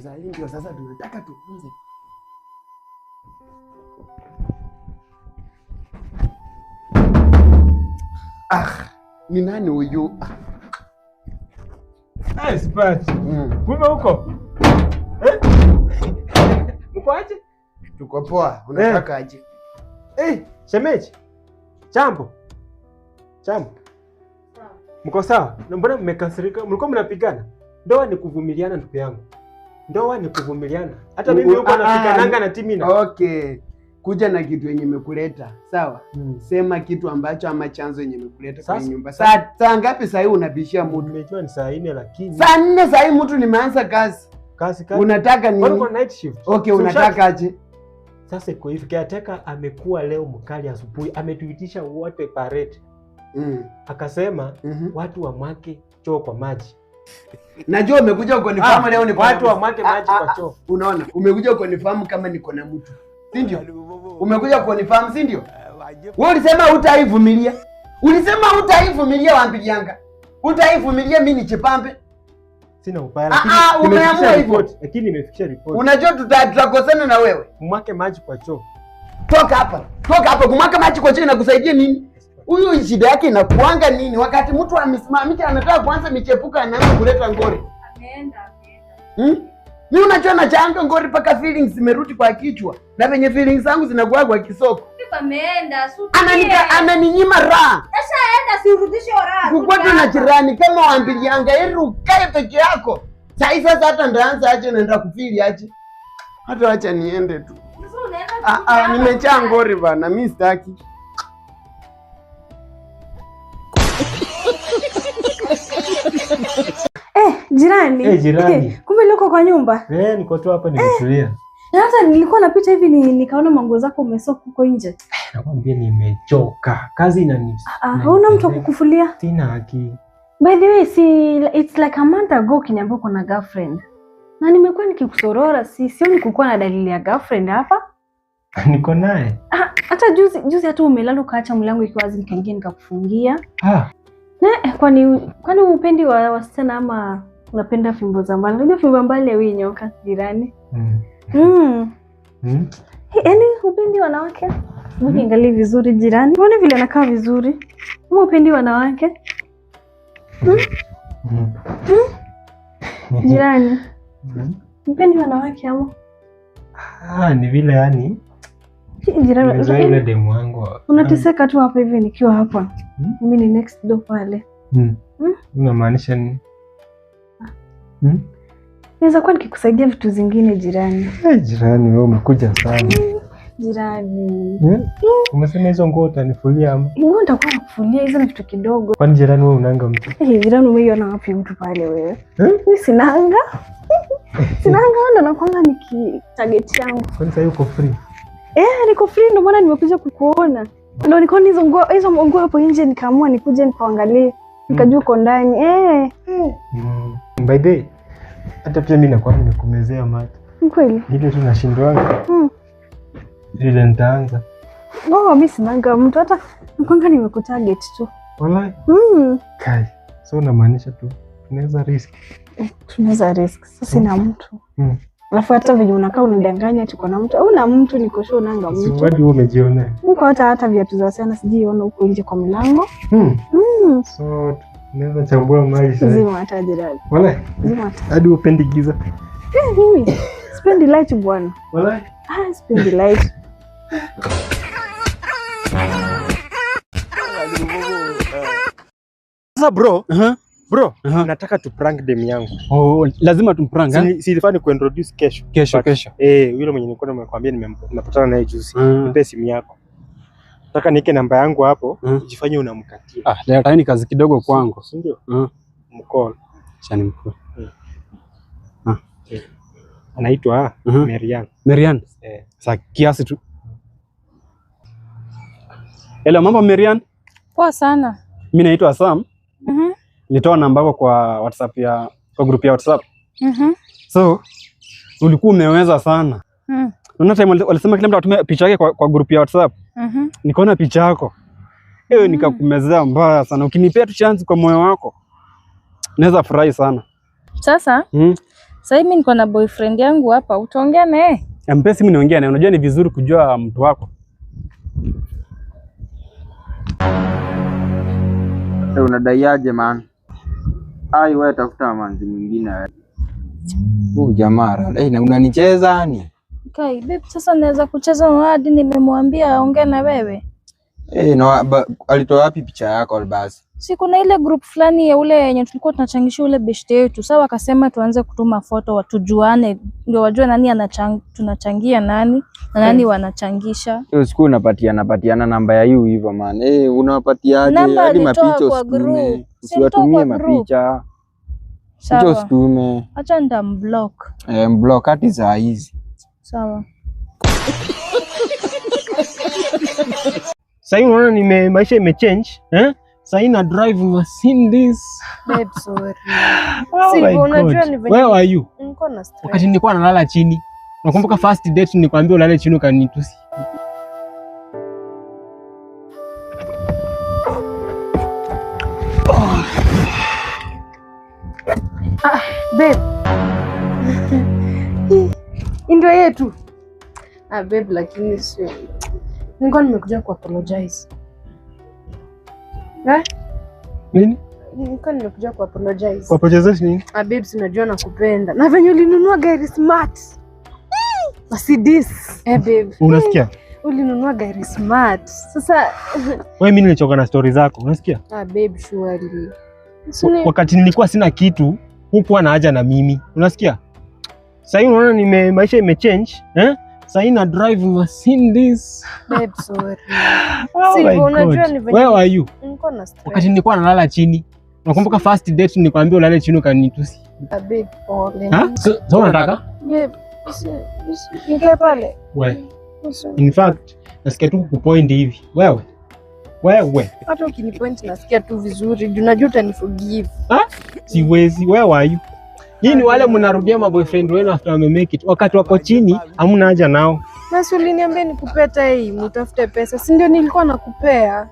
Sasa hii ndio sasa tunataka tuanze. Ni nani huyu? Sipati. Kumbe huko? Uko aje? Tuko poa. Unataka aje? Shemeji. Jambo. Sawa. Mko sawa? Na mbona mmekasirika? Mlikuwa mnapigana? Ndoa ni kuvumiliana ndugu yangu. Ndoa ni kuvumiliana. Hata mimi huko napigananga na Timina. Okay. Kuja na kitu yenye imekuleta. Sawa? Sema kitu ambacho ama chanzo yenye imekuleta kwa nyumba. Saa ngapi sasa hivi unabishia mtu? Nimejua ni saa 4 lakini. Saa 4 sasa hivi mtu nimeanza kazi. Kazi. Unataka nini? Kwa night shift. Okay, unataka aje? Sasa iko hivi, caretaker amekuwa leo mkali asubuhi, ametuitisha wote parade. Akasema watu wamwake choo kwa maji. Najua umekuja ukonifahamu leo ni watu wamwake maji kwa choo. Unaona? Umekuja ukonifahamu kama niko na mtu. Si ndio? Umekuja ukonifahamu, si ndio? Wewe ulisema hutaivumilia. Ulisema hutaivumilia Wambilianga. Hutaivumilia mimi ni chepambe. Sina ubaya lakini umeamua hivyo. Lakini nimefikisha report. Unajua tutakosana na wewe. Mwake maji kwa choo. Toka hapa. Toka hapa. Kumwaka maji kwa choo inakusaidia nini? Huyu shida yake inakuanga nini? Wakati mtu amesimamisha anataka kuanza michepuka anaanza kuleta ngori. Ameenda. Mimi unajua na changa ngori paka feelings zimerudi kwa kichwa. Na venye feelings zangu zinakuwa kwa kisoko. Ameenda, ananinyima raha. Sasa aenda sirudishe raha. Kukwata na jirani kama Wambilianga, yeye ukae peke yako. Sasa hata ndaanza aje naenda kufili aje. Hata acha niende tu. Nimechaa ngori bana, mimi sitaki. Jirani. Jirani. Kumbe uko kwa nyumba? Niko tu hapa nimetulia. Na hata nilikuwa napita hivi nikaona manguo zako umesoka huko nje. Nakwambia nimechoka. Kazi inanisa. Hauna mtu kukufulia? Sina haki. By the way, it's like a month ago kiniambia uko na girlfriend. Na nimekuwa nikikusorora, sioni kukuwa na dalili ya girlfriend hapa. Niko naye. Hata juzi hata umelala ukaacha mlango ikiwa wazi nikaingia nikakufungia. Kwani upendi wa wasichana ama unapenda fimbo za mbali? Unajua fimbo mbali ya wewe nyoka jirani. Yaani upendi wanawake? Ukiangalia vizuri jirani. Unaona vile anakaa vizuri. Upendi wanawake? Jirani. Upendi wanawake ama? Ni vile yani. Jirani, yule demu wangu. Unateseka tu hapa hivi nikiwa hapa. Mimi ni next door pale. Unamaanisha nini? Naweza kuwa nikikusaidia vitu zingine jirani. Jirani wewe umekuja sana. Jirani. Umesema hizo nguo utanifulia ama? Nguo nitakuwa nakufulia, hizo ni vitu kidogo. Kwani jirani wewe unanga mtu? Jirani umeiona wapi mtu pale wewe? Mimi sinanga. Sinanga ndo nakwanga target yangu. Kwani sasa uko free? Niko free ndio maana nimekuja kukuona. Ndio nikaona hizo nguo hapo nje nikaamua nikuje nikaangalie. Nikajua uko ndani. By the way, hata pia mimi nakuwa nimekumezea mate. Kweli? Ile tu nashindwanga. Ile nitaanza. Mimi sinanga mtu hata nakwanga nimekutarget tu. Wallahi? Kai. So unamaanisha tu tunaweza risk. Tunaweza risk. Sasa sina mtu. Alafu hata vile unakaa unidanganya tuko na mtu. Hauna mtu niko sure unanga mtu. Sio wewe umejiona. Uko hata viatu za sana sijiona huko nje kwa mlango. So tunaweza chambua mali sasa. Zima hata jirani. Wallahi? Zima hata. Hadi upendi giza. Mimi sipendi light bwana. Wallahi? Sipendi light. Sasa bro, nataka tu prank dem yangu. Lazima tumprank. Si ilifaa ni kuintroduce kesho. Kesho. Yule mwenye nilikuwa nimekwambia nimepatana naye juzi. Nipe simu yako. Nataka niweke namba yangu hapo, ujifanye unamkatia. Leo ni kazi kidogo kwangu. Si ndio? Mcall. Chani mkuu. Anaitwa Marian. Sasa kiasi tu. Hello, mambo Marian? Poa sana. Mimi naitwa Sam. Nilitoa namba yako kwa WhatsApp kwa group ya WhatsApp. So ulikuwa umeweza sana. Unaona time walisema kila mtu atume picha yake kwa group ya WhatsApp. Nikaona picha yako. Nikakumezea mbaya sana. Ukinipea tu chance kwa moyo wako, naweza furahi sana. Sasa Sasa mimi niko na boyfriend yangu hapa, utaongea naye? Mpe simu niongea naye. Unajua ni vizuri kujua mtu wako. Unadaiaje man? Ai wewe tafuta manzi mwingine wewe. Jamaa na unanicheza ni? Kai, babe, sasa naweza kucheza na hadi nimemwambia aongee na wewe. Alitoa wapi picha yako basi? Si kuna ile group fulani ya ule yenye tulikuwa tunachangisha ule beshte yetu. Sawa, akasema tuanze kutuma foto watujuane ndio wajue nani tunachangia nani na nani wanachangisha. Hiyo siku unapatiana namba ya hiyo hivyo man. Unawapatiaje hadi mapicha usitume. Usiwatumie mapicha. Picha usitume. Acha ndamblock. Mblock hadi saa hizi. Sawa. Sasa unaona maisha imechange, Sasa na drive machine this. Babe, sorry. Si unajua ni venye. Where are you? Niko na stress. Wakati nilikuwa nalala chini. Nakumbuka first date nilikwambia ulale chini ukanitusi. Babe. Ndio yetu. Babe, lakini sio. Nilikuwa nimekuja ku apologize. Nini? Nilikuwa nimekuja ku apologize. Ku apologize nini? Babe, sinajua nakupenda. Na venye ulinunua gari smart. Mercedes. Babe. Unasikia? Ulinunua gari smart. Sasa wewe mimi nilichoka na story zako, unasikia? Babe, surely. Wakati nilikuwa sina kitu, hukuwa na haja na mimi. Unasikia? Sasa unaona maisha imechange, Sasa na drive machine this. Babe, sorry. Unajua ni venye. Where are you? Niko na stress. Wakati nilikuwa nalala chini. Nakumbuka first date nilikwambia ulale chini ukanitusi. Babe, pole. Sasa unataka? Babe, nikae pale. Wewe. In fact, nasikia tu kupoint hivi. Wewe. Hata ukinipoint nasikia tu vizuri. Unajua utaniforgive. Siwezi. Where are you? Hii ni wale mnarudia maboyfriend wenu after wame make it. Wakati wako chini, hamna haja nao. Basi uliniambia nikupeta hii, mtafute pesa. Si ndio nilikuwa nakupea?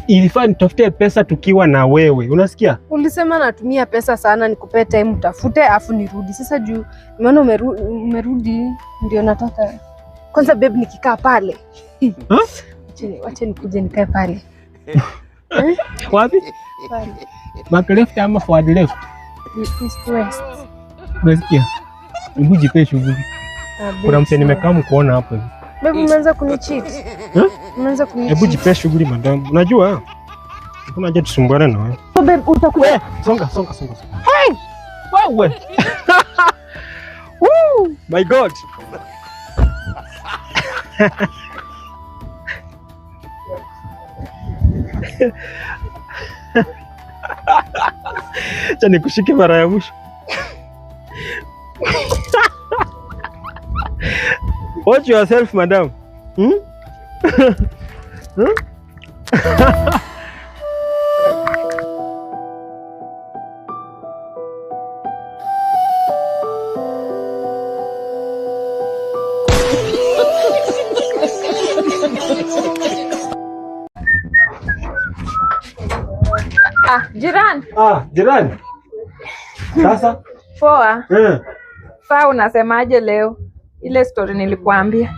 Ilifaa nitafute pesa tukiwa na wewe. Unasikia? Ulisema natumia pesa sana nikupeta hii mtafute afu nirudi. Sasa juu nimeona umerudi ndio nataka. Kwanza babe nikikaa pale. Wacha nikuje nikae pale. Wapi? Pale. Back left ama forward left? East west. Unasikia? Hebu jipe shughuli. Kuna mtu nimekaa mkuona hapo hivi. Babe, umeanza kunicheat. Umeanza kunicheat. Hebu jipe shughuli madam. Unajua? Hakuna haja tusumbuane na wewe. Babe, utakuwa. Songa. Hey! Wewe. Woo! My God. Acha nikushike mara ya mwisho. Watch yourself, madam. Jirani. Jirani. Sasa? Poa. Saa unasemaje leo? Ile story nilikuambia.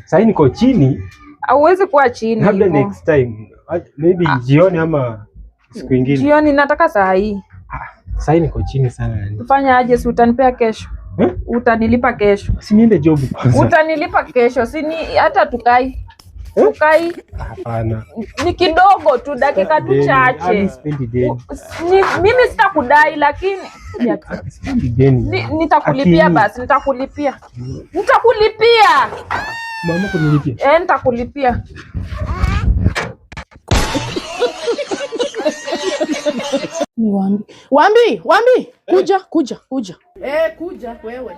Sasa niko chini. Hauwezi kuwa chini. Labda next time. Maybe jioni ama siku nyingine. Jioni nataka saa hii. Sasa niko chini sana. Fanya aje, si utanipea kesho? Utanilipa kesho. Si niende job kwanza. Utanilipa kesho. Si ni hata tukai. Tukai. Hapana. Ni kidogo tu, dakika tu chache. Mimi sitakudai lakini nitakulipia basi, nitakulipia. Mama kunilipia. Nitakulipia. Wambi, kuja. Kuja wewe.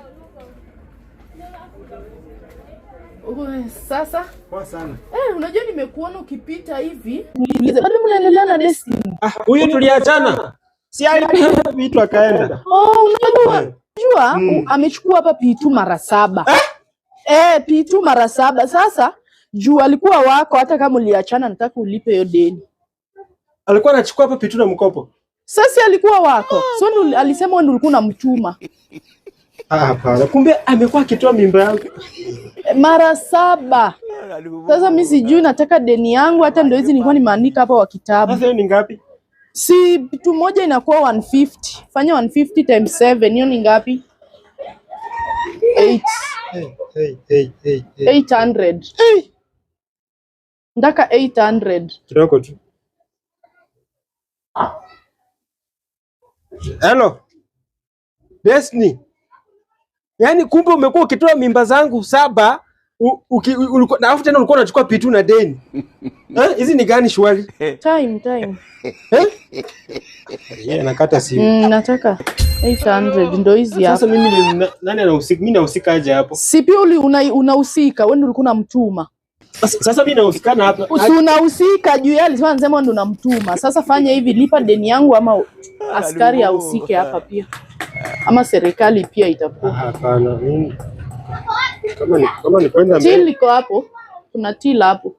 Sasa Poa sana. Unajua nimekuona ukipita hivi. Bado mnaendelea na Destiny. Huyu tuliachana. Si alipita vitu akaenda. Unajua amechukua hapa P2 mara 7. P2 mara 7. Sasa juu alikuwa wako, hata kama uliachana nataka ulipe hiyo deni. Alikuwa anachukua hapa P2 na mkopo. Sasa alikuwa wako. So alisema wewe ndio ulikuwa unamtuma. Hapana. Kumbe amekuwa akitoa mimba yangu mara 7. Sasa mimi sijui, nataka deni yangu, hata ndio hizi nilikuwa nimeandika hapa wa kitabu. Sasa ni ngapi? Si pitu moja inakuwa 150. Fanya 150 times 7, hiyo ni ngapi? 8. 800. Ndaka 800. Kidogo tu. Hello. Destiny. Yaani kumbe umekuwa ukitoa mimba zangu 7, na afu tena ulikuwa unachukua pitu na deni. Hizi ni gani shwari? Time. Yeah, nakata simu. Nataka 800 ndio hizi hapa. Sasa mimi nani anahusika? Mimi nahusika aje hapo? Si pia unahusika, wewe ndio ulikuwa unamtuma. Sasa mimi nahusika na hapa. Unahusika juu yeye alisema anasema ndio unamtuma. Sasa fanya hivi, lipa deni yangu ama askari ahusike hapa pia. Ama serikali pia itakuwa. Hapana, mimi kama ni kwenda mbele. Till iko hapo. Kuna till hapo.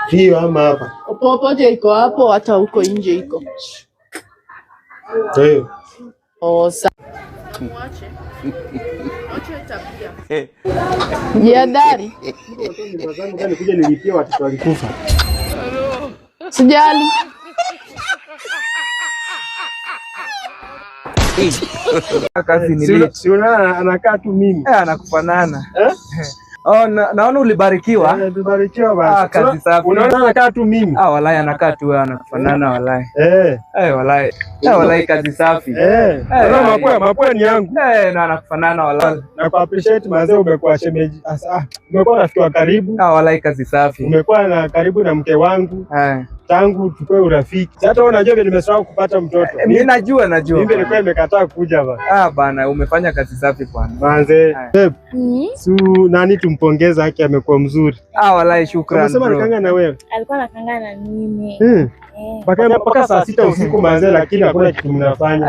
Hiyo ama hapa. Popote iko hapo, hata huko nje iko. Ndio. Sasa muache. Acha tabia. Jadari. Nikuja nilipia watoto walikufa. Sijali. Kazi ni si unaona anakaa tu mimi. Anakufanana. Naona ulibarikiwa. Tulibarikiwa basi. Kazi safi. Unaona anakaa tu mimi. Wallahi anakaa tu wewe, anakufanana wallahi. Wallahi. Wallahi kazi safi. Mapua ni yangu. Na anakufanana wallahi. Na ku appreciate mazee, umekuwa shemeji. Umekuwa rafiki wa karibu. Wallahi kazi safi. Umekuwa na karibu na mke wangu. Tangu tukue urafiki. Hata unajua vile nimesahau kupata mtoto. Mimi najua. Mimi nilikuwa nimekataa kuja bana. Bana umefanya kazi safi bwana. Manze. Nani tumpongeza, haki amekuwa mzuri. Wallahi shukrani. Unasema nikanga na wewe? Alikuwa anakanga na mimi. Mpaka saa 6 usiku manze, lakini hakuna kitu mnafanya.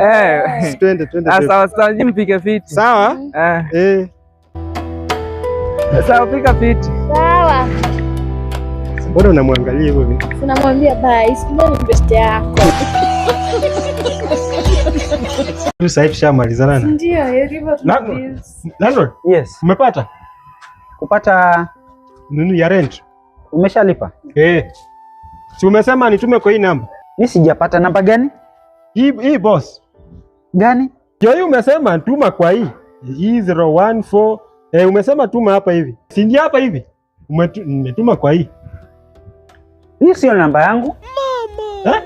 Twende. Sawa, mpige fiti. Sawa? Sawa, piga fiti. Sawa. Mbona unamwangalia hivyo? Tunamwambia bye, sikiliza ni best yako. Sasa tushamalizana na. Ndio, hivyo Landlord? Yes. Umepata? Kupata nini ya rent? Umeshalipa? Si umesema nitume kwa hii namba? Mimi sijapata. Namba gani? Hii boss. Gani? Hii umesema tuma kwa hii. Hii 014. Umesema tuma hapa hivi. Si ndio hapa hivi? Umetuma kwa hii. Hii sio namba yangu. Mama.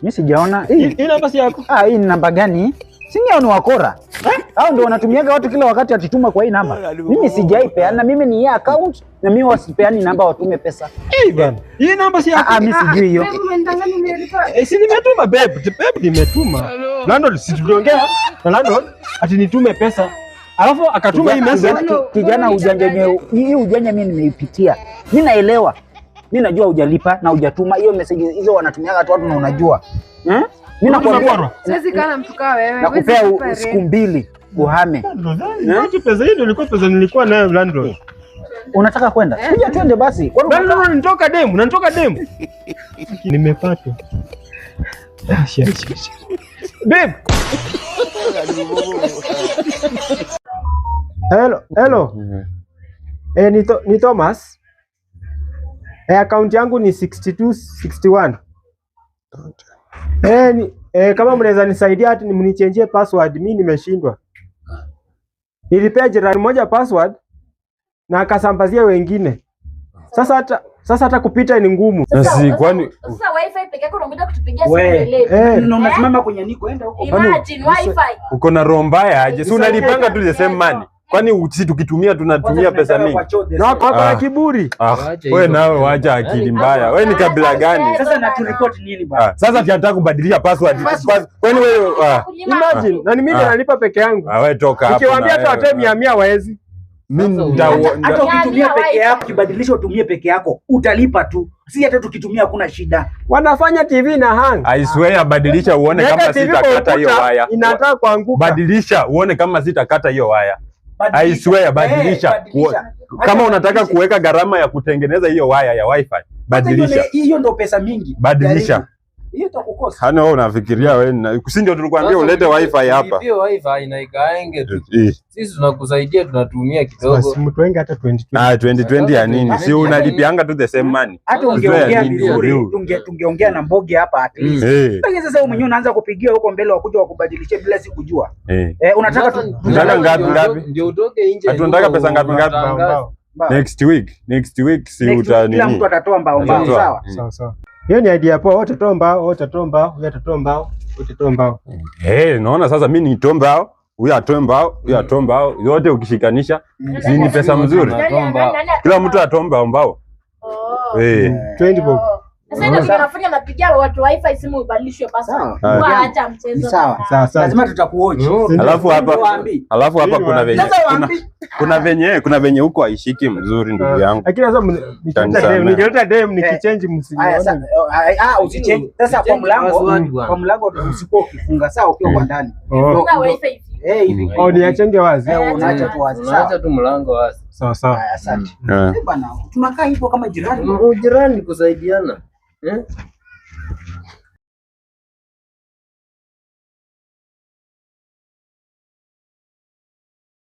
Mimi sijaona. Hii namba si yako? Hii ni namba gani? Si ni wakora. Hao ndio wanatumiaga watu kila wakati atituma kwa hii namba. Mimi sijaipeana, mimi ni account na mimi wasipeani namba watume pesa. Bana. Hii namba si yako. Mimi sijui hiyo. Si nimetuma babe, nimetuma. Landlord si tuliongea na landlord ati nitume pesa. Alafu akatuma hii message. Kijana hii ujanja mimi nimeipitia. Mimi naelewa. Mimi najua hujalipa na hujatuma hiyo message hizo wanatumiaga watu na unajua. Mimi nakwambia siwezi kana mtu kama wewe. Nakupea siku 2 uhame. Pesa hiyo ilikuwa pesa nilikuwa nayo landlord. Unataka kwenda? Kuja twende basi. Landlord nitoka demu. Nimepata. Babe. Hello. Ni Thomas. Account yangu ni 6261. Kama mnaweza nisaidia ati mnichangie password, mimi nimeshindwa. Nilipea jirani moja password na akasambazia wengine. Sasa hata kupita ni ngumu. Sasa wifi peke yako unakuja kutupigia simu leo. Na unasimama kwenye niko enda huko. Imagine wifi. Uko na roho mbaya aje? Si unalipanga tu the same money. Kwani sisi tukitumia tunatumia pesa mingi? Na kwa kiburi. Wewe nawe wacha akili mbaya. Wewe ni kabila gani? Sasa na turipoti nini bwana? Sasa tunataka kubadilisha password. Kwani wewe imagine na mimi nalipa peke yangu. Wewe toka hapo. Nikiwaambia hata watoe 100 waezi. Mimi hata ukitumia peke yako, ukibadilisha utumie peke yako, utalipa tu. Si hata tukitumia hakuna shida. Wanafanya TV na hang. I swear badilisha uone kama sitakata hiyo waya. Inataka kuanguka. Badilisha uone kama sitakata hiyo waya. I swear badilisha. Kama unataka kuweka gharama ya kutengeneza hiyo waya ya wifi, badilisha. Hiyo ndio pesa mingi. Badilisha. Hiyo itakukosa. Hana wewe unafikiria wewe si ndio tulikwambia ulete wifi hapa. Hiyo wifi inaikaenge tu. Sisi tunakusaidia tunatumia kidogo. Basi mtu wengi hata 2020. 2020 ya nini? Si unalipianga tu the same money. Hata ungeongea vizuri, tungeongea na Mbogi hapa at least. Lakini sasa wewe mwenyewe unaanza kupigia huko mbele wakuja wakubadilishe bila si kujua. Unataka ngapi? Ndio utoke nje. Tunataka pesa ngapi? Next week si uta nini? Kila mtu atatoa mbao sawa. Sawa. Hiyo ni idea poa, wote toa mbao, wote toa mbao, huyu atatoa mbao, wote toa mbao. Naona sasa mimi nitoe mbao, huyu atoe mbao, huyu atoe mbao, yote ukishikanisha ni pesa mzuri. Kila mtu atoe mbao. 20 bob. Sasa ndio tunafanya napigia watu wifi simu ibadilishwe pasa. Acha mchezo. Sawa. Lazima tutakuoji. Alafu hapa kuna venye huko haishiki mzuri ndugu yangu. Lakini sasa nikileta dem nikichange msinione. Usichange. Sasa kwa mlango usikuwa ukifunga sawa ukiwa kwa ndani. Funga wifi. Hivi. Niachenge wazi. Unaacha tu wazi. Unaacha tu mlango wazi. Sawa. Asante. Bwana, tunakaa hivyo kama jirani. Jirani kusaidiana.